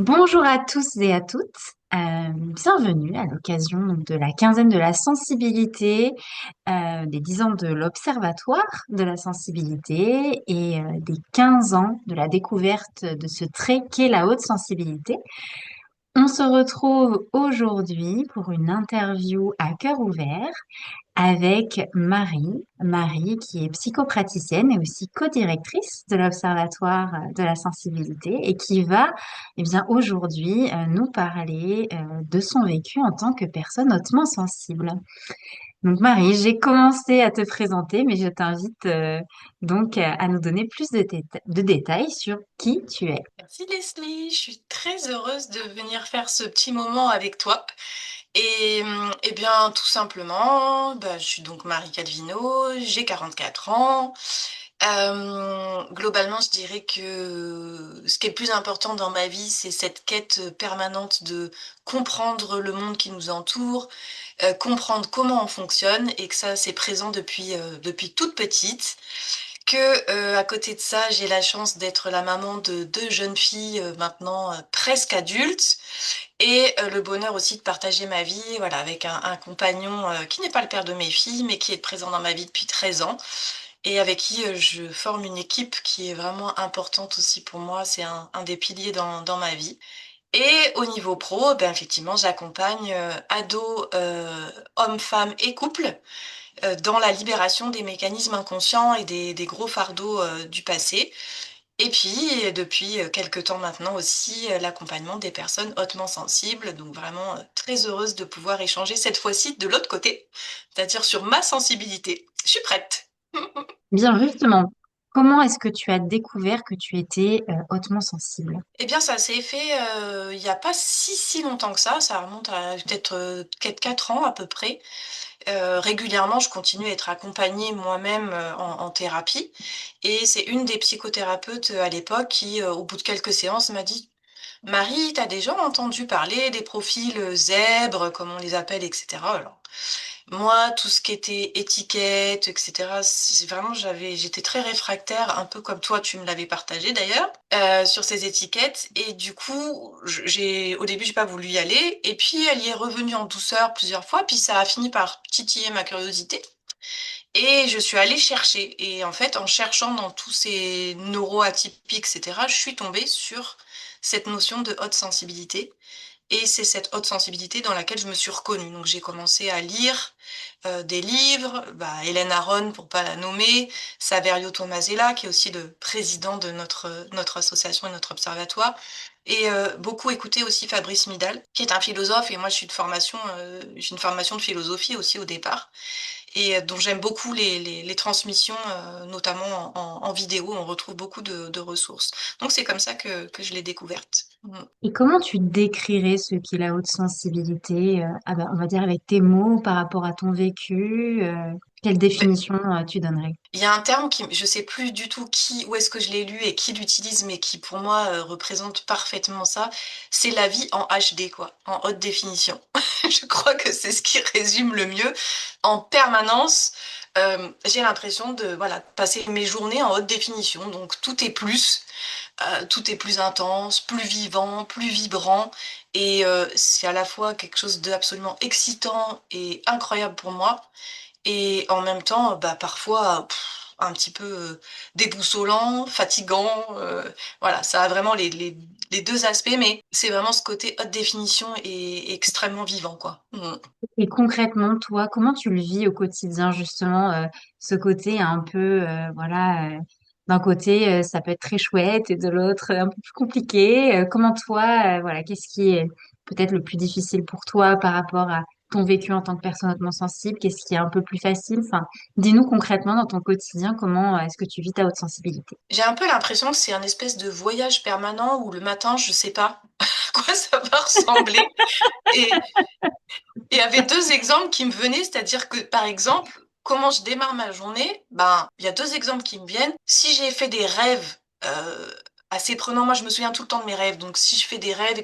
Bonjour à tous et à toutes. Bienvenue à l'occasion donc, de la quinzaine de la sensibilité, des 10 ans de l'Observatoire de la sensibilité et des 15 ans de la découverte de ce trait qu'est la haute sensibilité. On se retrouve aujourd'hui pour une interview à cœur ouvert avec Marie. Marie qui est psychopraticienne et aussi co-directrice de l'Observatoire de la sensibilité et qui va, eh bien, aujourd'hui nous parler de son vécu en tant que personne hautement sensible. Donc Marie, j'ai commencé à te présenter, mais je t'invite donc à nous donner plus de détails sur qui tu es. Merci Leslie, je suis très heureuse de venir faire ce petit moment avec toi. Eh bien, tout simplement, je suis donc Marie Calvino, j'ai 44 ans. Globalement, je dirais que ce qui est le plus important dans ma vie, c'est cette quête permanente de comprendre le monde qui nous entoure, comprendre comment on fonctionne et que ça, c'est présent depuis toute petite. À côté de ça, j'ai la chance d'être la maman de deux jeunes filles maintenant presque adultes et le bonheur aussi de partager ma vie, voilà, avec un compagnon qui n'est pas le père de mes filles, mais qui est présent dans ma vie depuis 13 ans et avec qui je forme une équipe qui est vraiment importante aussi pour moi. C'est un des piliers dans ma vie. Et au niveau pro, effectivement, j'accompagne ados, hommes, femmes et couples dans la libération des mécanismes inconscients et des gros fardeaux du passé. Et puis, depuis quelque temps maintenant aussi, l'accompagnement des personnes hautement sensibles. Donc vraiment très heureuse de pouvoir échanger cette fois-ci de l'autre côté, c'est-à-dire sur ma sensibilité. Je suis prête. Bien justement, comment est-ce que tu as découvert que tu étais hautement sensible? Eh bien, ça s'est fait il n'y a pas si longtemps que ça remonte à peut-être 4 ans à peu près. Régulièrement, je continue à être accompagnée moi-même en thérapie. Et c'est une des psychothérapeutes à l'époque qui, au bout de quelques séances, m'a dit, Marie, t'as déjà entendu parler des profils zèbres, comme on les appelle, etc. Alors, moi, tout ce qui était étiquette, etc., c'est vraiment, j'étais très réfractaire, un peu comme toi, tu me l'avais partagé d'ailleurs, sur ces étiquettes. Et du coup, au début, j'ai pas voulu y aller. Et puis, elle y est revenue en douceur plusieurs fois. Puis, ça a fini par titiller ma curiosité. Et je suis allée chercher. Et en fait, en cherchant dans tous ces neuroatypiques, etc., je suis tombée sur cette notion de haute sensibilité. Et c'est cette haute sensibilité dans laquelle je me suis reconnue. Donc j'ai commencé à lire des livres, Hélène Aron pour pas la nommer, Saverio Tomasella qui est aussi le président de notre association et notre observatoire, et beaucoup écouté aussi Fabrice Midal qui est un philosophe et moi je suis j'ai une formation de philosophie aussi au départ et dont j'aime beaucoup les transmissions, notamment en vidéo, on retrouve beaucoup de ressources. Donc c'est comme ça que je l'ai découverte. Mm. Et comment tu décrirais ce qu'est la haute sensibilité, on va dire avec tes mots par rapport à ton vécu, quelle définition tu donnerais? Il y a un terme je sais plus du tout où est-ce que je l'ai lu et qui l'utilise, mais qui pour moi représente parfaitement ça. C'est la vie en HD, quoi, en haute définition. Je crois que c'est ce qui résume le mieux. En permanence, j'ai l'impression de, voilà, passer mes journées en haute définition. Donc tout est plus intense, plus vivant, plus vibrant. Et c'est à la fois quelque chose d'absolument excitant et incroyable pour moi et en même temps, parfois, un petit peu déboussolant, fatigant. Voilà, ça a vraiment les deux aspects, mais c'est vraiment ce côté haute définition et extrêmement vivant, quoi. Mm. Et concrètement, toi, comment tu le vis au quotidien, justement, ce côté un peu, d'un côté, ça peut être très chouette et de l'autre, un peu plus compliqué. Comment toi, voilà, qu'est-ce qui est peut-être le plus difficile pour toi par rapport à ton vécu en tant que personne hautement sensible? Qu'est-ce qui est un peu plus facile? Enfin, dis-nous concrètement dans ton quotidien, comment est-ce que tu vis ta haute sensibilité? J'ai un peu l'impression que c'est un espèce de voyage permanent où le matin, je sais pas à quoi ça va ressembler. Et il y avait deux exemples qui me venaient, c'est-à-dire que, par exemple, comment je démarre ma journée, il y a deux exemples qui me viennent. Si j'ai fait des rêves assez prenants, moi je me souviens tout le temps de mes rêves, donc si je fais des rêves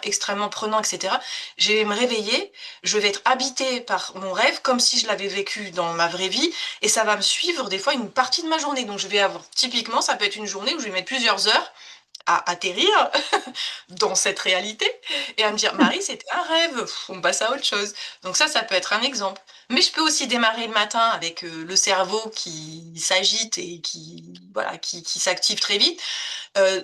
extrêmement prenants, etc., je vais me réveiller, je vais être habitée par mon rêve comme si je l'avais vécu dans ma vraie vie, et ça va me suivre des fois une partie de ma journée. Donc je vais avoir, typiquement, ça peut être une journée où je vais mettre plusieurs heures à atterrir dans cette réalité et à me dire, Marie, c'était un rêve, on passe à autre chose. Donc ça peut être un exemple. Mais je peux aussi démarrer le matin avec le cerveau qui s'agite et voilà, qui s'active très vite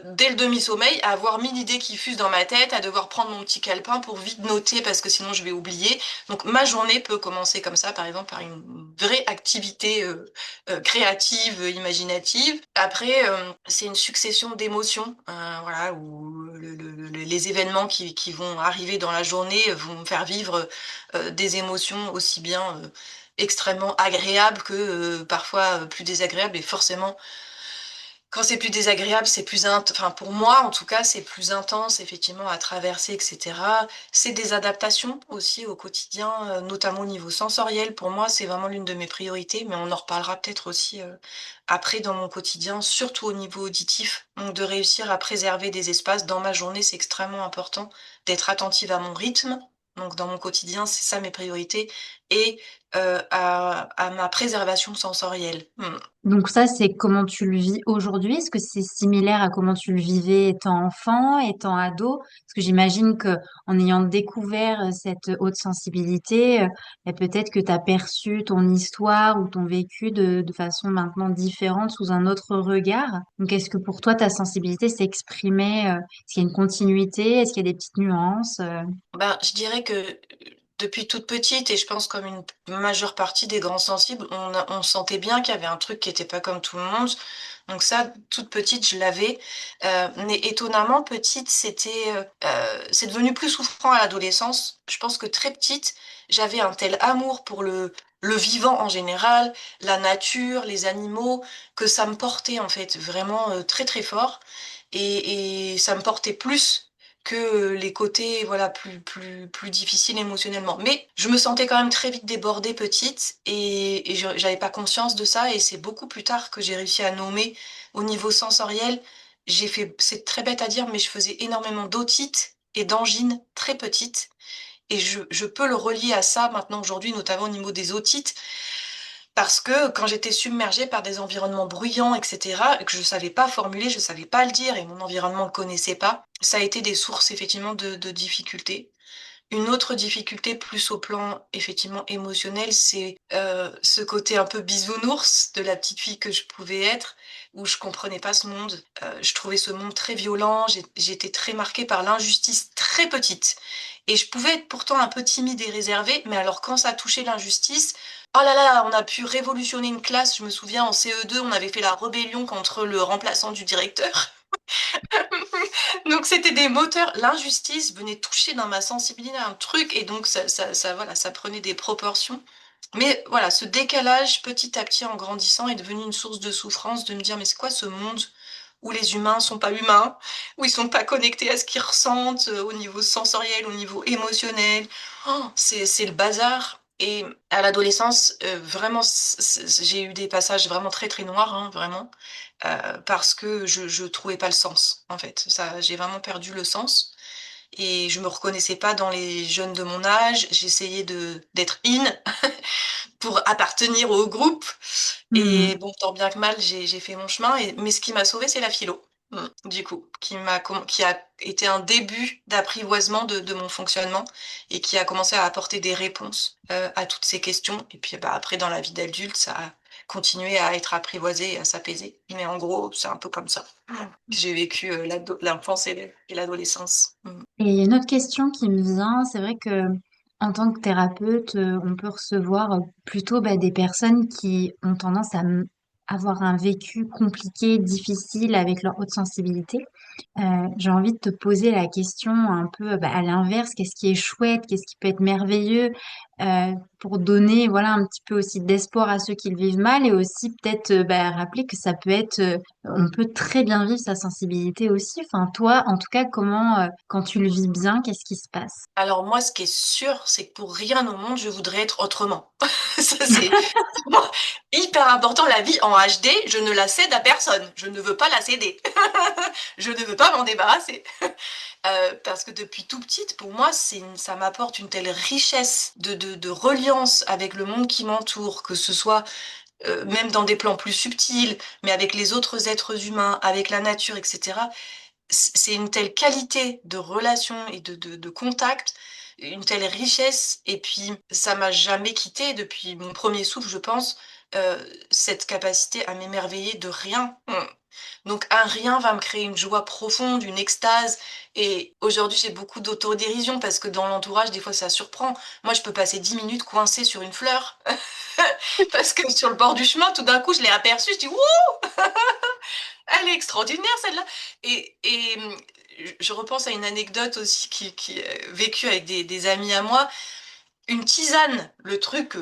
dès le demi-sommeil, à avoir 1000 idées qui fusent dans ma tête, à devoir prendre mon petit calepin pour vite noter parce que sinon je vais oublier. Donc ma journée peut commencer comme ça, par exemple, par une vraie activité créative, imaginative. Après, c'est une succession d'émotions, voilà, où les événements qui vont arriver dans la journée vont me faire vivre des émotions aussi bien extrêmement agréables que parfois plus désagréables et forcément quand c'est plus désagréable, c'est enfin pour moi en tout cas, c'est plus intense effectivement à traverser, etc. C'est des adaptations aussi au quotidien, notamment au niveau sensoriel. Pour moi, c'est vraiment l'une de mes priorités, mais on en reparlera peut-être aussi après dans mon quotidien, surtout au niveau auditif. Donc de réussir à préserver des espaces dans ma journée, c'est extrêmement important d'être attentive à mon rythme. Donc dans mon quotidien, c'est ça mes priorités et à ma préservation sensorielle. Donc ça, c'est comment tu le vis aujourd'hui. Est-ce que c'est similaire à comment tu le vivais étant enfant, étant ado? Parce que j'imagine que en ayant découvert cette haute sensibilité, et peut-être que tu as perçu ton histoire ou ton vécu de façon maintenant différente, sous un autre regard. Donc est-ce que pour toi, ta sensibilité s'exprimait, est-ce qu'il y a une continuité? Est-ce qu'il y a des petites nuances? Ben, je dirais que depuis toute petite, et je pense comme une majeure partie des grands sensibles, on sentait bien qu'il y avait un truc qui était pas comme tout le monde. Donc ça, toute petite, je l'avais. Mais étonnamment, petite, c'est devenu plus souffrant à l'adolescence. Je pense que très petite, j'avais un tel amour pour le vivant en général, la nature, les animaux, que ça me portait en fait vraiment très très fort. Et ça me portait plus que les côtés voilà plus difficiles émotionnellement. Mais je me sentais quand même très vite débordée petite et j'avais pas conscience de ça et c'est beaucoup plus tard que j'ai réussi à nommer au niveau sensoriel. C'est très bête à dire, mais je faisais énormément d'otite et d'angines très petites et je peux le relier à ça maintenant aujourd'hui, notamment au niveau des otites. Parce que quand j'étais submergée par des environnements bruyants, etc., et que je savais pas formuler, je savais pas le dire, et mon environnement le connaissait pas, ça a été des sources effectivement de difficultés. Une autre difficulté, plus au plan effectivement émotionnel, c'est ce côté un peu bisounours de la petite fille que je pouvais être, où je comprenais pas ce monde. Je trouvais ce monde très violent. J'étais très marquée par l'injustice très petite. Et je pouvais être pourtant un peu timide et réservée, mais alors quand ça touchait l'injustice, oh là là, on a pu révolutionner une classe. Je me souviens en CE2, on avait fait la rébellion contre le remplaçant du directeur. Donc c'était des moteurs. L'injustice venait toucher dans ma sensibilité un truc et donc voilà, ça prenait des proportions. Mais voilà, ce décalage petit à petit en grandissant est devenu une source de souffrance de me dire mais c'est quoi ce monde où les humains sont pas humains, où ils sont pas connectés à ce qu'ils ressentent au niveau sensoriel, au niveau émotionnel. Oh, c'est le bazar. Et à l'adolescence, vraiment, j'ai eu des passages vraiment très très noirs, hein, vraiment parce que je trouvais pas le sens, en fait. Ça, j'ai vraiment perdu le sens et je me reconnaissais pas dans les jeunes de mon âge. J'essayais d'être in pour appartenir au groupe Hmm. et bon, tant bien que mal, j'ai fait mon chemin. Mais ce qui m'a sauvée, c'est la philo. Du coup, qui a été un début d'apprivoisement de mon fonctionnement et qui a commencé à apporter des réponses à toutes ces questions. Et puis bah, après, dans la vie d'adulte, ça a continué à être apprivoisé et à s'apaiser. Mais en gros, c'est un peu comme ça que j'ai vécu l'enfance et l'adolescence. Et il y a une autre question qui me vient, c'est vrai que en tant que thérapeute, on peut recevoir plutôt des personnes qui ont tendance à avoir un vécu compliqué, difficile avec leur haute sensibilité. J'ai envie de te poser la question un peu à l'inverse, qu'est-ce qui est chouette, qu'est-ce qui peut être merveilleux, pour donner voilà un petit peu aussi d'espoir à ceux qui le vivent mal et aussi peut-être rappeler que ça peut être, on peut très bien vivre sa sensibilité aussi. Enfin toi, en tout cas, comment quand tu le vis bien, qu'est-ce qui se passe? Alors moi, ce qui est sûr, c'est que pour rien au monde, je voudrais être autrement. Ça, c'est vraiment hyper important. La vie en HD, je ne la cède à personne. Je ne veux pas la céder. Je ne veux pas m'en débarrasser. Parce que depuis tout petite, pour moi, ça m'apporte une telle richesse de reliance avec le monde qui m'entoure, que ce soit même dans des plans plus subtils, mais avec les autres êtres humains, avec la nature, etc. c'est une telle qualité de relation et de contact, une telle richesse, et puis ça m'a jamais quitté depuis mon premier souffle, je pense, cette capacité à m'émerveiller de rien. Donc un rien va me créer une joie profonde, une extase. Et aujourd'hui, j'ai beaucoup d'autodérision parce que dans l'entourage, des fois, ça surprend. Moi, je peux passer 10 minutes coincée sur une fleur parce que sur le bord du chemin, tout d'un coup, je l'ai aperçue. Je dis, ouh, elle est extraordinaire celle-là. Et je repense à une anecdote aussi qui est vécue avec des amis à moi. Une tisane, le truc.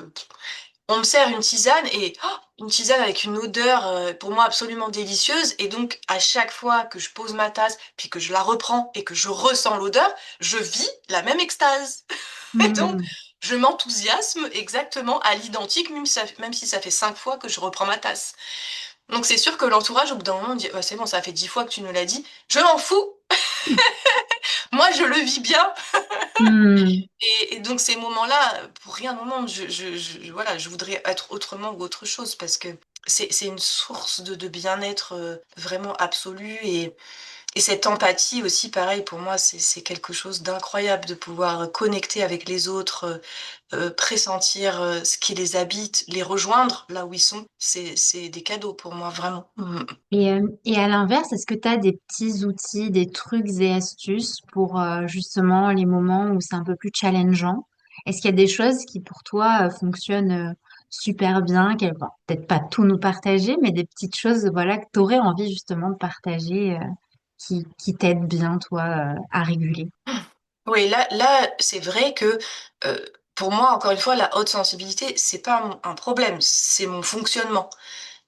On me sert une tisane et une tisane avec une odeur pour moi absolument délicieuse. Et donc, à chaque fois que je pose ma tasse, puis que je la reprends et que je ressens l'odeur, je vis la même extase. Et donc, Hmm. je m'enthousiasme exactement à l'identique, même si ça fait 5 fois que je reprends ma tasse. Donc, c'est sûr que l'entourage, au bout d'un moment, dit, ouais, c'est bon, ça fait 10 fois que tu nous l'as dit. Je m'en fous. Moi, je le vis bien. Hmm. Et donc ces moments-là, pour rien au monde, voilà, je voudrais être autrement ou autre chose parce que c'est une source de bien-être vraiment absolu et cette empathie aussi, pareil, pour moi, c'est quelque chose d'incroyable de pouvoir connecter avec les autres, pressentir ce qui les habite, les rejoindre là où ils sont. C'est des cadeaux pour moi, vraiment. Mm. Et à l'inverse, est-ce que tu as des petits outils, des trucs et astuces pour justement les moments où c'est un peu plus challengeant? Est-ce qu'il y a des choses qui pour toi fonctionnent super bien, qu'elles vont peut-être pas tout nous partager, mais des petites choses voilà, que tu aurais envie justement de partager qui t'aident bien toi à réguler? Oui, là, c'est vrai que euh, pour moi, encore une fois, la haute sensibilité, c'est pas un problème, c'est mon fonctionnement.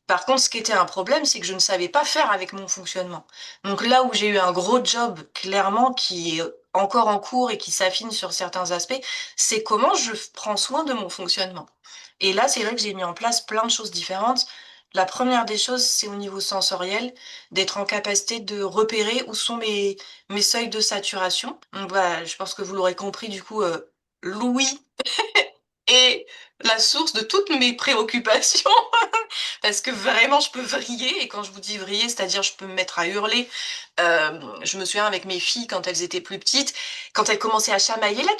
Par contre, ce qui était un problème, c'est que je ne savais pas faire avec mon fonctionnement. Donc là où j'ai eu un gros job, clairement, qui est encore en cours et qui s'affine sur certains aspects, c'est comment je prends soin de mon fonctionnement. Et là, c'est vrai que j'ai mis en place plein de choses différentes. La première des choses, c'est au niveau sensoriel, d'être en capacité de repérer où sont mes seuils de saturation. Donc voilà, je pense que vous l'aurez compris, du coup, l'ouïe est la source de toutes mes préoccupations. Parce que vraiment, je peux vriller, et quand je vous dis vriller, c'est-à-dire je peux me mettre à hurler. Je me souviens avec mes filles, quand elles étaient plus petites, quand elles commençaient à chamailler, là,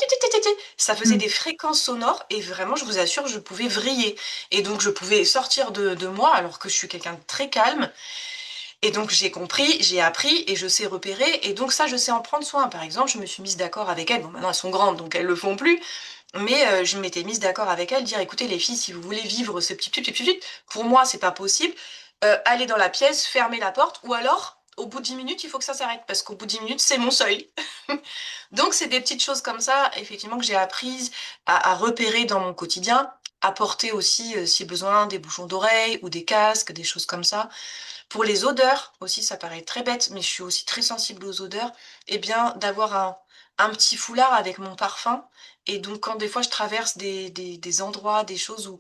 ça faisait Mm. des fréquences sonores, et vraiment, je vous assure, je pouvais vriller. Et donc, je pouvais sortir de moi, alors que je suis quelqu'un de très calme. Et donc, j'ai compris, j'ai appris, et je sais repérer, et donc ça, je sais en prendre soin. Par exemple, je me suis mise d'accord avec elles, bon, maintenant, elles sont grandes, donc elles le font plus, mais je m'étais mise d'accord avec elle, dire écoutez les filles, si vous voulez vivre ce petit, pour moi c'est pas possible. Allez dans la pièce, fermez la porte, ou alors au bout de 10 minutes il faut que ça s'arrête parce qu'au bout de 10 minutes c'est mon seuil. Donc c'est des petites choses comme ça effectivement que j'ai apprises à repérer dans mon quotidien, à porter aussi si besoin des bouchons d'oreilles ou des casques, des choses comme ça. Pour les odeurs aussi, ça paraît très bête, mais je suis aussi très sensible aux odeurs. Eh bien, d'avoir un petit foulard avec mon parfum. Et donc, quand des fois je traverse des endroits, des choses où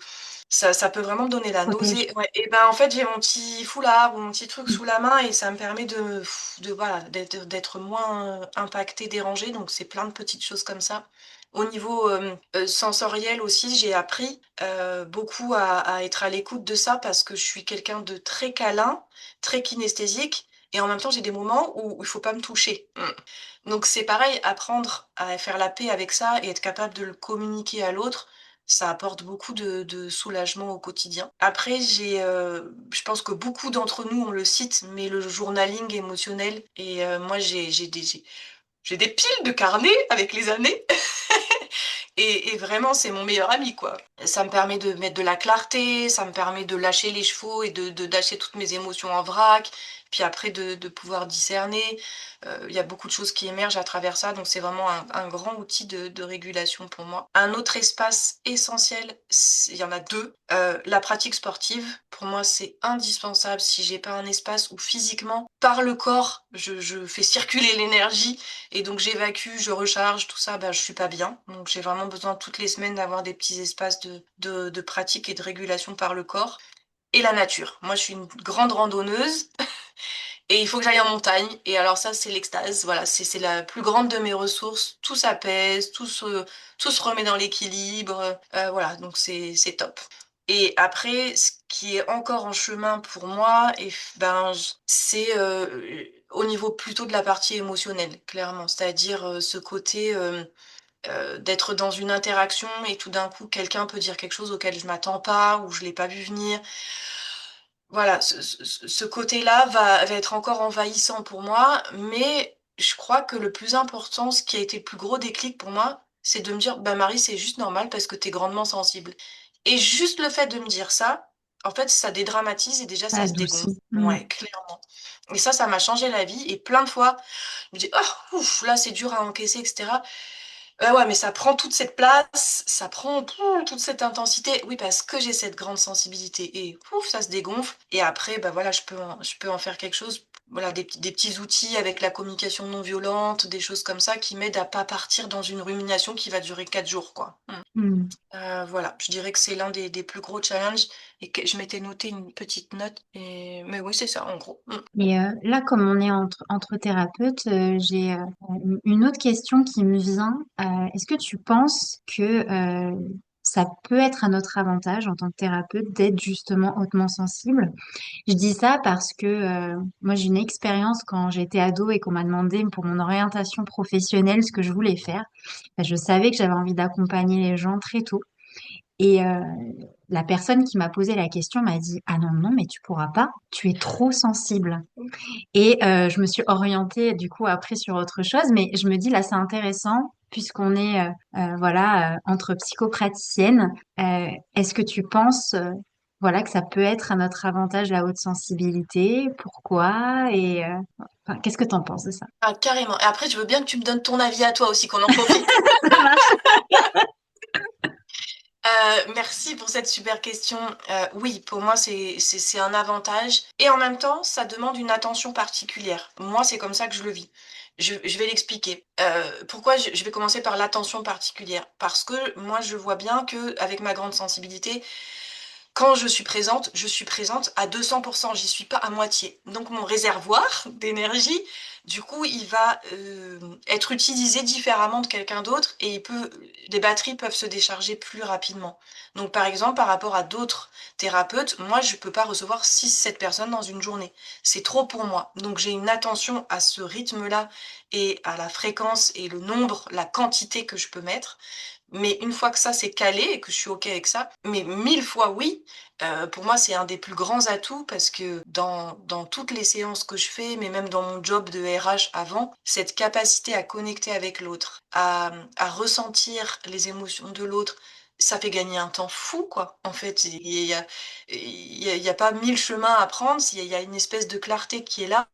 ça peut vraiment me donner la Protège. nausée. Ouais, et ben en fait, j'ai mon petit foulard ou mon petit truc sous la main et ça me permet voilà, d'être moins impactée, dérangée. Donc, c'est plein de petites choses comme ça. Au niveau sensoriel aussi, j'ai appris beaucoup à être à l'écoute de ça parce que je suis quelqu'un de très câlin, très kinesthésique, et en même temps j'ai des moments où il faut pas me toucher. Donc c'est pareil, apprendre à faire la paix avec ça et être capable de le communiquer à l'autre, ça apporte beaucoup de soulagement au quotidien. Après, je pense que beaucoup d'entre nous, on le cite, mais le journaling émotionnel, et moi j'ai des piles de carnets avec les années. Et vraiment, c'est mon meilleur ami, quoi. Ça me permet de mettre de la clarté, ça me permet de lâcher les chevaux et de lâcher toutes mes émotions en vrac, puis après de pouvoir discerner. Il y a beaucoup de choses qui émergent à travers ça, donc c'est vraiment un grand outil de régulation pour moi. Un autre espace essentiel, il y en a deux. La pratique sportive, pour moi, c'est indispensable. Si j'ai pas un espace où physiquement, par le corps, je fais circuler l'énergie, et donc j'évacue, je recharge, tout ça, bah, je suis pas bien. Donc j'ai vraiment besoin toutes les semaines d'avoir des petits espaces de pratique et de régulation par le corps. Et la nature. Moi, je suis une grande randonneuse et il faut que j'aille en montagne. Et alors ça, c'est l'extase. Voilà, c'est la plus grande de mes ressources. Tout s'apaise, tout se remet dans l'équilibre. Voilà, donc c'est top. Et après, ce qui est encore en chemin pour moi, et ben, c'est au niveau plutôt de la partie émotionnelle, clairement. C'est-à-dire ce côté d'être dans une interaction et tout d'un coup, quelqu'un peut dire quelque chose auquel je m'attends pas ou je l'ai pas vu venir. Voilà, ce côté-là va être encore envahissant pour moi, mais je crois que le plus important, ce qui a été le plus gros déclic pour moi, c'est de me dire: «Bah, Marie, c'est juste normal parce que tu es grandement sensible», et juste le fait de me dire ça, en fait, ça dédramatise et déjà Ça ça se dégonfle. adoucit. Mm. Ouais, clairement, et ça m'a changé la vie, et plein de fois, je me dis: «Oh, ouf, là, c'est dur à encaisser et cetera». Ouais, mais ça prend toute cette place, ça prend toute cette intensité. Oui, parce que j'ai cette grande sensibilité, et pouf, ça se dégonfle, et après, bah, voilà, je peux en faire quelque chose. Voilà, des petits outils avec la communication non violente, des choses comme ça qui m'aident à pas partir dans une rumination qui va durer 4 jours, quoi. Mm. Voilà, je dirais que c'est l'un des plus gros challenges, et que je m'étais noté une petite note, mais oui, c'est ça, en gros. Et là, comme on est entre thérapeutes, j'ai une autre question qui me vient. Est-ce que tu penses que ça peut être à notre avantage en tant que thérapeute d'être justement hautement sensible? Je dis ça parce que moi, j'ai une expérience quand j'étais ado et qu'on m'a demandé pour mon orientation professionnelle ce que je voulais faire. Ben, je savais que j'avais envie d'accompagner les gens très tôt. Et la personne qui m'a posé la question m'a dit, ah non, non, mais tu pourras pas, tu es trop sensible. Et je me suis orientée du coup après sur autre chose, mais je me dis là c'est intéressant puisqu'on est voilà entre psychopraticiennes. Est-ce que tu penses voilà que ça peut être à notre avantage la haute sensibilité? Pourquoi? Et enfin, qu'est-ce que tu en penses de ça? Ah, carrément, et après, je veux bien que tu me donnes ton avis à toi aussi, qu'on en profite. Ça marche. Merci pour cette super question. Oui, pour moi, c'est un avantage, et en même temps, ça demande une attention particulière. Moi, c'est comme ça que je le vis. Je vais l'expliquer. Pourquoi je vais commencer par l'attention particulière? Parce que moi, je vois bien qu'avec ma grande sensibilité, quand je suis présente à 200, j'y suis pas à moitié. Donc mon réservoir d'énergie, du coup, il va, être utilisé différemment de quelqu'un d'autre, et les batteries peuvent se décharger plus rapidement. Donc par exemple, par rapport à d'autres thérapeutes, moi, je peux pas recevoir 6, 7 personnes dans une journée. C'est trop pour moi. Donc j'ai une attention à ce rythme-là, et à la fréquence et le nombre, la quantité que je peux mettre. Mais une fois que ça c'est calé et que je suis OK avec ça, mais 1000 fois oui, pour moi c'est un des plus grands atouts, parce que dans toutes les séances que je fais, mais même dans mon job de RH avant, cette capacité à connecter avec l'autre, à ressentir les émotions de l'autre, ça fait gagner un temps fou, quoi. En fait, il y a pas 1000 chemins à prendre, il y a une espèce de clarté qui est là.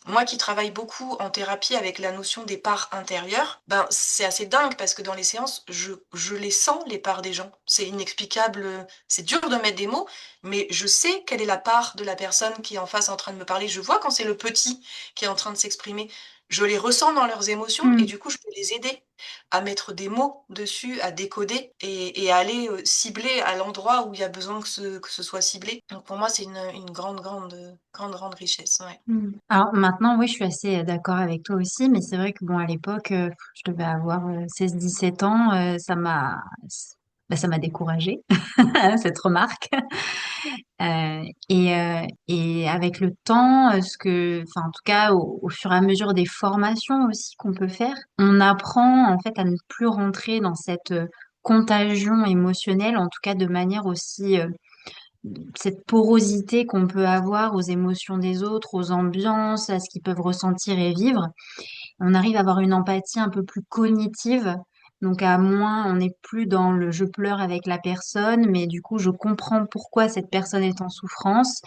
Moi qui travaille beaucoup en thérapie avec la notion des parts intérieures, ben, c'est assez dingue parce que dans les séances, je les sens, les parts des gens. C'est inexplicable, c'est dur de mettre des mots, mais je sais quelle est la part de la personne qui est en face en train de me parler. Je vois quand c'est le petit qui est en train de s'exprimer. Je les ressens dans leurs émotions, et Hmm. du coup, je peux les aider à mettre des mots dessus, à décoder, et à aller cibler à l'endroit où il y a besoin que ce soit ciblé. Donc pour moi, c'est une grande, grande, grande, grande richesse. Ouais. Hmm. Alors maintenant, oui, je suis assez d'accord avec toi aussi, mais c'est vrai que bon, à l'époque, je devais avoir 16-17 ans, ça m'a découragée, cette remarque. Et avec le temps, enfin, en tout cas, au fur et à mesure des formations aussi qu'on peut faire, on apprend en fait à ne plus rentrer dans cette contagion émotionnelle, en tout cas de manière aussi cette porosité qu'on peut avoir aux émotions des autres, aux ambiances, à ce qu'ils peuvent ressentir et vivre. On arrive à avoir une empathie un peu plus cognitive. Donc à moins, on n'est plus dans le je pleure avec la personne, mais du coup, je comprends pourquoi cette personne est en souffrance.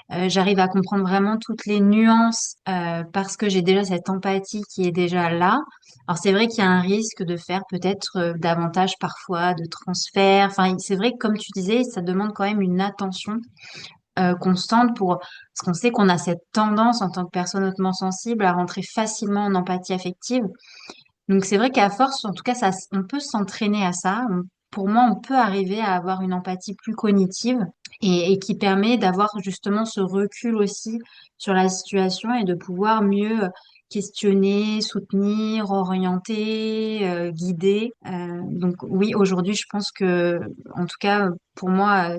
J'arrive à comprendre vraiment toutes les nuances parce que j'ai déjà cette empathie qui est déjà là. Alors c'est vrai qu'il y a un risque de faire peut-être davantage parfois de transfert. Enfin, c'est vrai que comme tu disais, ça demande quand même une attention constante parce qu'on sait qu'on a cette tendance en tant que personne hautement sensible à rentrer facilement en empathie affective. Donc c'est vrai qu'à force, en tout cas, on peut s'entraîner à ça. Pour moi, on peut arriver à avoir une empathie plus cognitive et qui permet d'avoir justement ce recul aussi sur la situation et de pouvoir mieux questionner, soutenir, orienter, guider. Donc oui, aujourd'hui, je pense que, en tout cas, pour moi,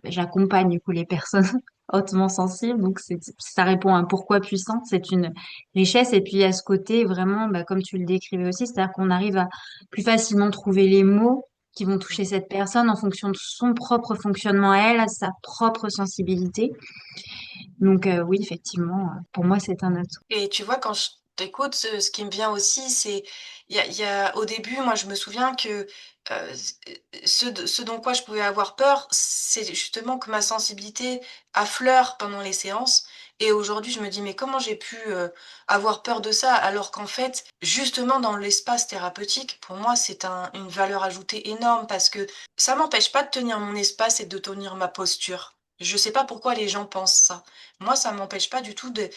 j'accompagne du coup les personnes hautement sensibles. Donc ça répond à un pourquoi puissant. C'est une richesse. Et puis il y a ce côté vraiment, bah, comme tu le décrivais aussi, c'est-à-dire qu'on arrive à plus facilement trouver les mots qui vont toucher cette personne en fonction de son propre fonctionnement à elle, à sa propre sensibilité. Donc oui, effectivement, pour moi, c'est un atout. Et tu vois, quand je t'écoute, ce qui me vient aussi, c'est il y a au début, moi, je me souviens que, ce dont quoi je pouvais avoir peur, c'est justement que ma sensibilité affleure pendant les séances et aujourd'hui, je me dis: «Mais comment j'ai pu, avoir peur de ça?» alors qu'en fait, justement, dans l'espace thérapeutique, pour moi, c'est une valeur ajoutée énorme parce que ça m'empêche pas de tenir mon espace et de tenir ma posture. Je sais pas pourquoi les gens pensent ça. Moi, ça m'empêche pas du tout de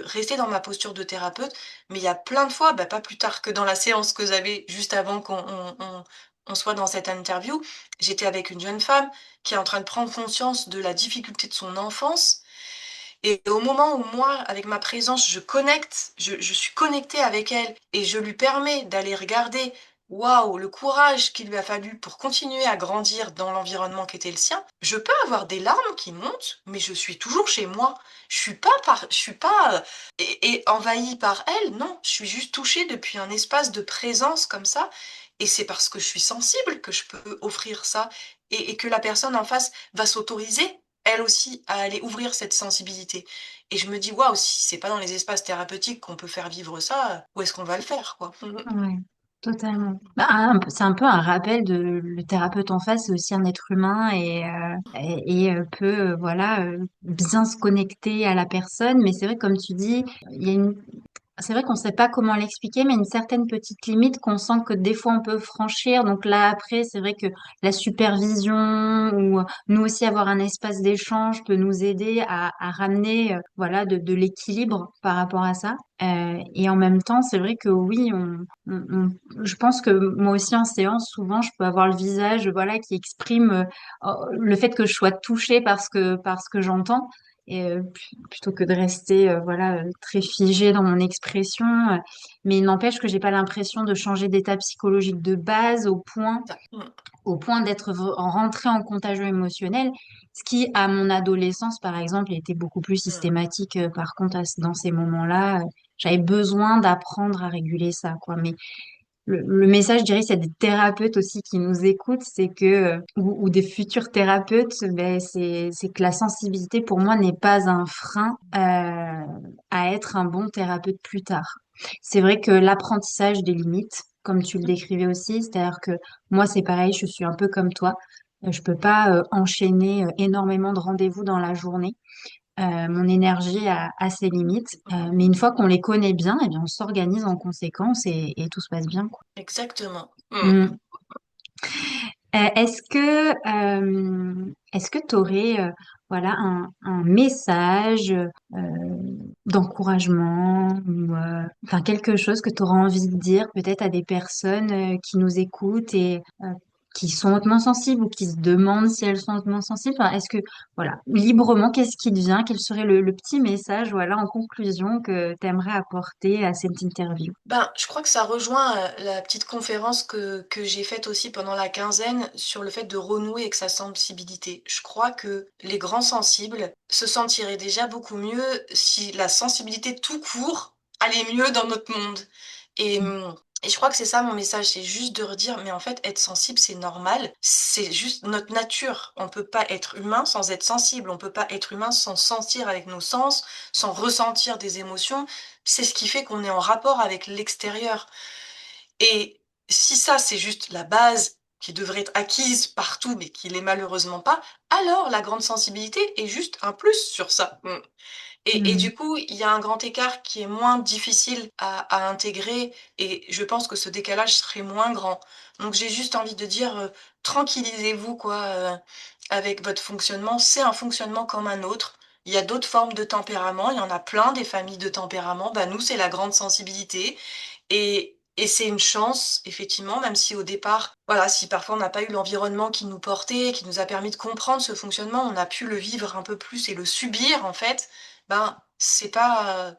rester dans ma posture de thérapeute, mais il y a plein de fois, bah, pas plus tard que dans la séance que j'avais juste avant qu'on soit dans cette interview, j'étais avec une jeune femme qui est en train de prendre conscience de la difficulté de son enfance et au moment où moi, avec ma présence, je connecte, je suis connectée avec elle et je lui permets d'aller regarder, waouh, le courage qu'il lui a fallu pour continuer à grandir dans l'environnement qui était le sien. Je peux avoir des larmes qui montent, mais je suis toujours chez moi. Je suis pas et envahie par elle. Non, je suis juste touchée depuis un espace de présence comme ça. Et c'est parce que je suis sensible que je peux offrir ça et que la personne en face va s'autoriser elle aussi, à aller ouvrir cette sensibilité. Et je me dis: «Waouh, si c'est pas dans les espaces thérapeutiques qu'on peut faire vivre ça, où est-ce qu'on va le faire, quoi?» Ouais, totalement. Bah, c'est un peu un rappel de le thérapeute en face, c'est aussi un être humain et peut voilà bien se connecter à la personne. Mais c'est vrai, comme tu dis, il y a une c'est vrai qu'on ne sait pas comment l'expliquer, mais une certaine petite limite qu'on sent que des fois on peut franchir. Donc là, après, c'est vrai que la supervision ou nous aussi avoir un espace d'échange peut nous aider à ramener, voilà, de l'équilibre par rapport à ça. Et en même temps, c'est vrai que oui, je pense que moi aussi en séance, souvent, je peux avoir le visage, voilà, qui exprime le fait que je sois touchée parce que j'entends et plutôt que de rester voilà très figée dans mon expression. Mais il n'empêche que j'ai pas l'impression de changer d'état psychologique de base Ça. au point d'être rentrée en contagion émotionnel, ce qui à mon adolescence par exemple était beaucoup plus Mmh. systématique. Par contre dans ces moments-là, j'avais besoin d'apprendre à réguler ça quoi. Mais le message, je dirais, c'est des thérapeutes aussi qui nous écoutent, c'est que, ou des futurs thérapeutes, ben, c'est que la sensibilité, pour moi, n'est pas un frein, à être un bon thérapeute plus tard. C'est vrai que l'apprentissage des limites, comme tu le décrivais aussi, c'est-à-dire que moi, c'est pareil, je suis un peu comme toi. Je peux pas enchaîner énormément de rendez-vous dans la journée. Mon énergie a ses limites, mais une fois qu'on les connaît bien, eh bien, on s'organise en conséquence et tout se passe bien, quoi. Exactement. Mm. Est-ce que tu aurais voilà un message d'encouragement ou enfin quelque chose que tu auras envie de dire peut-être à des personnes qui nous écoutent et qui sont hautement sensibles ou qui se demandent si elles sont hautement sensibles. Enfin, est-ce que voilà librement qu'est-ce qui te vient? Quel serait le petit message voilà en conclusion que tu aimerais apporter à cette interview? Ben, je crois que ça rejoint, la petite conférence que j'ai faite aussi pendant la quinzaine sur le fait de renouer avec sa sensibilité. Je crois que les grands sensibles se sentiraient déjà beaucoup mieux si la sensibilité tout court allait mieux dans notre monde et et je crois que c'est ça mon message, c'est juste de redire: «Mais en fait, être sensible, c'est normal, c'est juste notre nature. On peut pas être humain sans être sensible, on peut pas être humain sans sentir avec nos sens, sans ressentir des émotions. C'est ce qui fait qu'on est en rapport avec l'extérieur et si ça, c'est juste la base qui devrait être acquise partout, mais qui l'est malheureusement pas, alors la grande sensibilité est juste un plus sur ça. Et Mm. du coup, il y a un grand écart qui est moins difficile à intégrer et je pense que ce décalage serait moins grand. Donc j'ai juste envie de dire, tranquillisez-vous quoi, avec votre fonctionnement. C'est un fonctionnement comme un autre. Il y a d'autres formes de tempérament, il y en a plein des familles de tempérament. Bah, nous, c'est la grande sensibilité et c'est une chance effectivement, même si au départ, voilà, si parfois on n'a pas eu l'environnement qui nous portait, qui nous a permis de comprendre ce fonctionnement, on a pu le vivre un peu plus et le subir en fait, ben, c'est pas,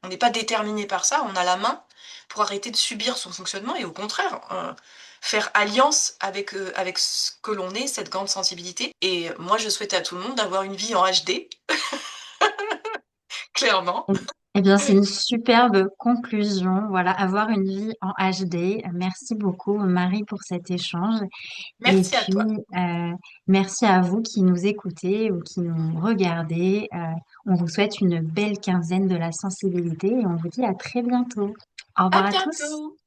On n'est pas déterminé par ça, on a la main pour arrêter de subir son fonctionnement et au contraire, faire alliance avec ce que l'on est, cette grande sensibilité et moi, je souhaite à tout le monde d'avoir une vie en HD, clairement. Eh bien, c'est une superbe conclusion. Voilà, avoir une vie en HD. Merci beaucoup, Marie, pour cet échange. Et Merci à puis, toi. euh, merci à vous qui nous écoutez ou qui nous regardez. On vous souhaite une belle quinzaine de la sensibilité et on vous dit à très bientôt. Au À revoir à tous. bientôt.